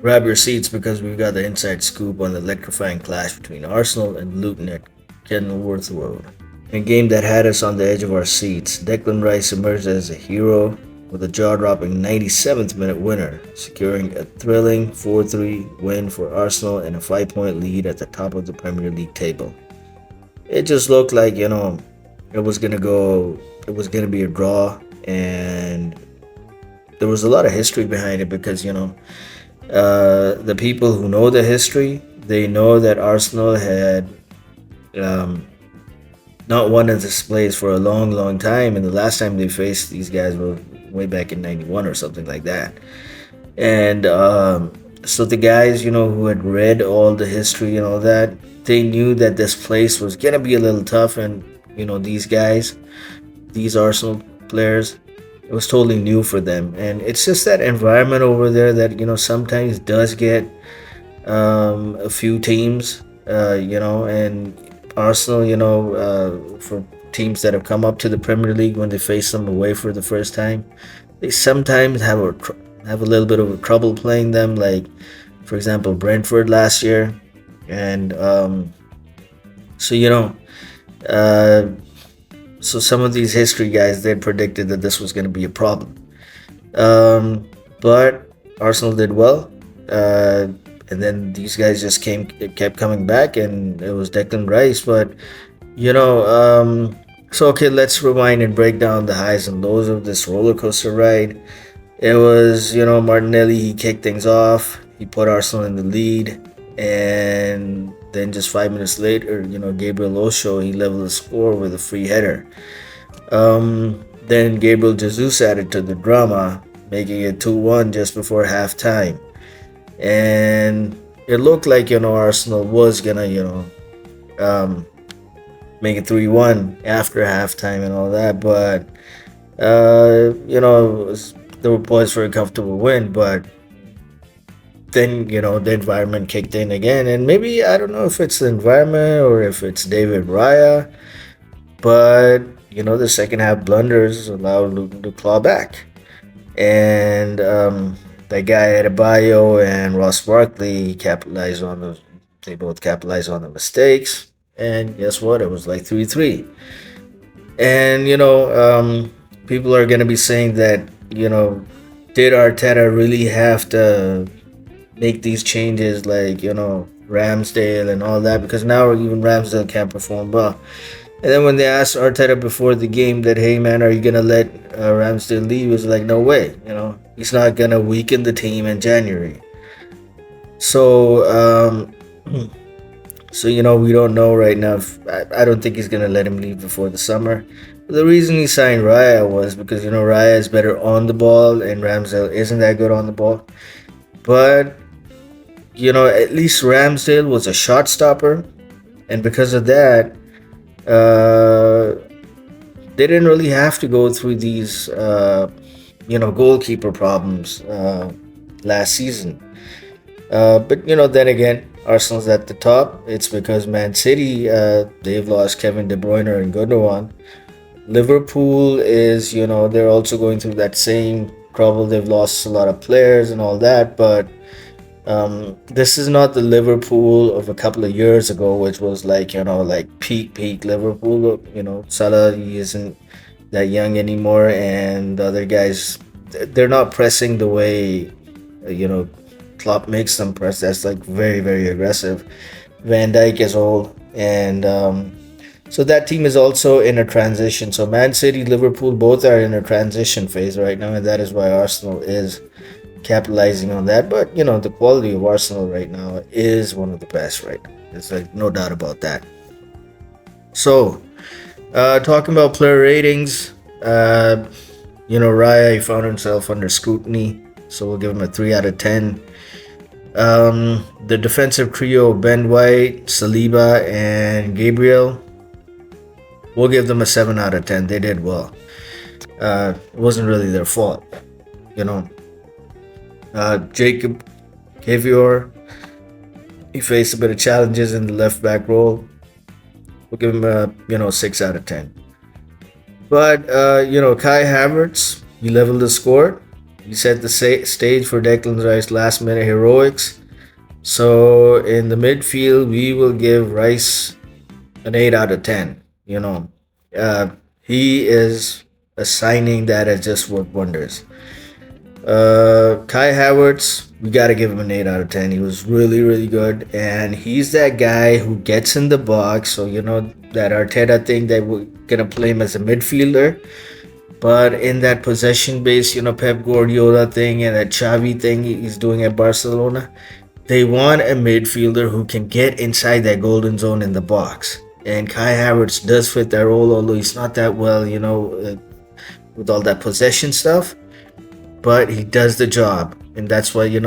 grab your seats because we've got the inside scoop on the electrifying clash between Arsenal and Luton at Kenilworth Road. In a game that had us on the edge of our seats, Declan Rice emerged as a hero with a jaw-dropping 97th minute winner, securing a thrilling 4-3 win for Arsenal and a 5-point lead at the top of the Premier League table. It just looked like, it was gonna be a draw, and there was a lot of history behind it because, the people who know the history, they know that Arsenal had um, not won in this place for a long, long time, and the last time they faced these guys was way back in '91 or something like that. And so the guys, who had read all the history and all that, they knew that this place was gonna be a little tough, and these guys, these Arsenal players, it was totally new for them, and it's just that environment over there that sometimes does get a few teams, and Arsenal, for teams that have come up to the Premier League when they face them away for the first time, they sometimes have a little bit of a trouble playing them. Like, for example, Brentford last year, and so uh, so some of these history guys, they predicted that this was going to be a problem. But Arsenal did well. And then these guys just kept coming back, and it was Declan Rice. But so okay, let's rewind and break down the highs and lows of this roller coaster ride. It was Martinelli. He kicked things off. He put Arsenal in the lead, and then just 5 minutes later, Gabriel Osho, he leveled the score with a free header. Then Gabriel Jesus added to the drama, making it 2-1 just before halftime. And it looked like Arsenal was gonna make it 3-1 after halftime and all that, but they were poised for a comfortable win. But then the environment kicked in again, and maybe, I don't know if it's the environment or if it's David Raya, but the second half blunders allowed Luton to claw back, and that guy Adebayo and Barkley they both capitalized on the mistakes, and guess what? It was like 3-3. And people are gonna be saying that did Arteta really have to make these changes, like Ramsdale and all that, because now even Ramsdale can't perform well. And then when they asked Arteta before the game that, hey man, are you gonna let Ramsdale leave? He was like, no way, he's not gonna weaken the team in January. So we don't know right now. I don't think he's gonna let him leave before the summer. The reason he signed Raya was because Raya is better on the ball and Ramsdale isn't that good on the ball. But at least Ramsdale was a shot stopper, and because of that, they didn't really have to go through these, goalkeeper problems last season. But then again, Arsenal's at the top. It's because Man City, they've lost Kevin De Bruyne and Gundogan. Liverpool is, they're also going through that same trouble. They've lost a lot of players and all that, but this is not the Liverpool of a couple of years ago, which was like peak Liverpool. Salah, he isn't that young anymore, and the other guys, they're not pressing the way Klopp makes them press. That's like very, very aggressive. Van Dijk is old, and so that team is also in a transition. So Man City, Liverpool, both are in a transition phase right now, and that is why Arsenal is capitalizing on that. But the quality of Arsenal right now is one of the best right now. There's like no doubt about that. So talking about player ratings, Raya, he found himself under scrutiny, so we'll give him a 3 out of 10. The defensive trio, Ben White, Saliba, and Gabriel, we'll give them a 7 out of 10. They did well. It wasn't really their fault, Jacob Cavior, he faced a bit of challenges in the left back role. We'll give him a 6 out of 10. But Kai Havertz, he leveled the score. He set the stage for Declan Rice last minute heroics. So in the midfield, we will give Rice an 8 out of 10. Uh, he is a signing that has just worked wonders. Kai Havertz, we got to give him an 8 out of 10. He was really, really good. And he's that guy who gets in the box. So, that Arteta thing that we're going to play him as a midfielder. But in that possession based, Pep Guardiola thing and that Xavi thing he's doing at Barcelona, they want a midfielder who can get inside that golden zone in the box. And Kai Havertz does fit that role, although he's not that well, with all that possession stuff. But he does the job. And that's why, 8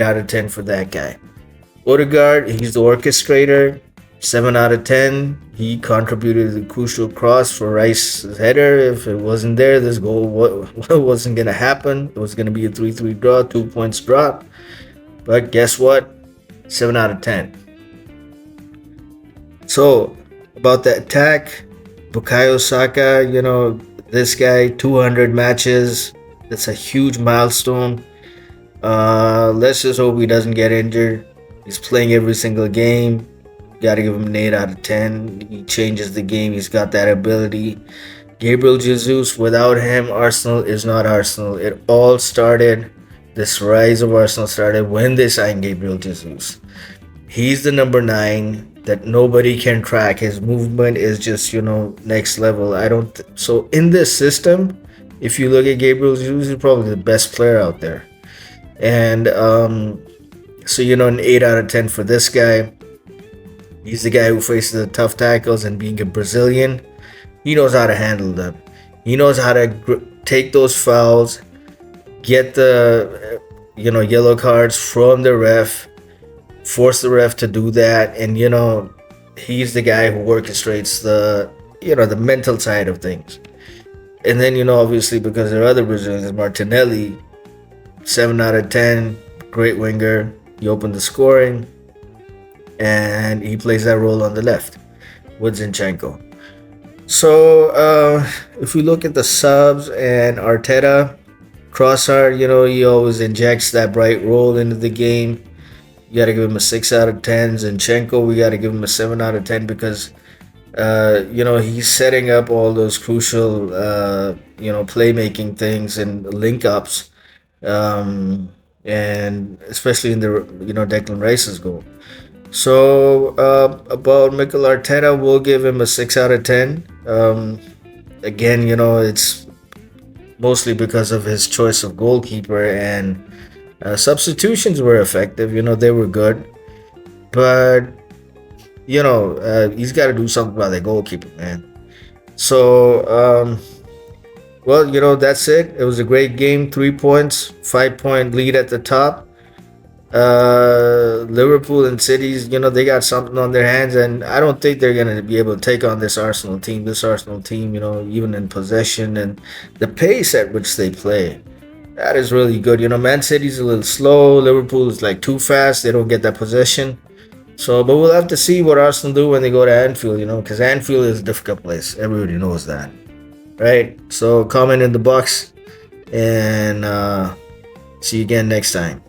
out of 10 for that guy. Odegaard, he's the orchestrator. 7 out of 10. He contributed the crucial cross for Rice's header. If it wasn't there, this goal wasn't going to happen. It was going to be a 3-3 draw, 2 points drop. But guess what? 7 out of 10. So, about the attack, Bukayo Saka, this guy, 200 matches. That's a huge milestone. Let's just hope he doesn't get injured. He's playing every single game. Got to give him an 8 out of 10. He changes the game. He's got that ability. Gabriel Jesus, without him, Arsenal is not Arsenal. It all started, this rise of Arsenal started when they signed Gabriel Jesus. He's the number 9 that nobody can track. His movement is just, next level. So in this system, if you look at Gabriel Jesus, he's probably the best player out there. And so, an 8 out of 10 for this guy. He's the guy who faces the tough tackles, and being a Brazilian, he knows how to handle them. He knows how to take those fouls, get the yellow cards from the ref, force the ref to do that, and he's the guy who orchestrates the mental side of things. And then obviously, because there are other Brazilians, Martinelli, 7 out of 10, great winger. He opened the scoring. And he plays that role on the left with Zinchenko. So if we look at the subs and Arteta, Trossard, he always injects that bright role into the game. You got to give him a 6 out of 10. Zinchenko, we got to give him a 7 out of 10 because he's setting up all those crucial playmaking things and link ups, and especially in the Declan Rice's goal. So about Mikel Arteta, we'll give him a 6 out of 10. Again, it's mostly because of his choice of goalkeeper, and substitutions were effective. They were good, but he's got to do something about that goalkeeper, man. So that's it. It was a great game. 3 points, 5-point lead at the top. Liverpool and City's, they got something on their hands, and I don't think they're going to be able to take on this Arsenal team. Even in possession and the pace at which they play, that is really good. Man City's a little slow. Liverpool is like too fast. They don't get that possession. So, but we'll have to see what Arsenal do when they go to Anfield, because Anfield is a difficult place. Everybody knows that, right? So comment in the box, and see you again next time.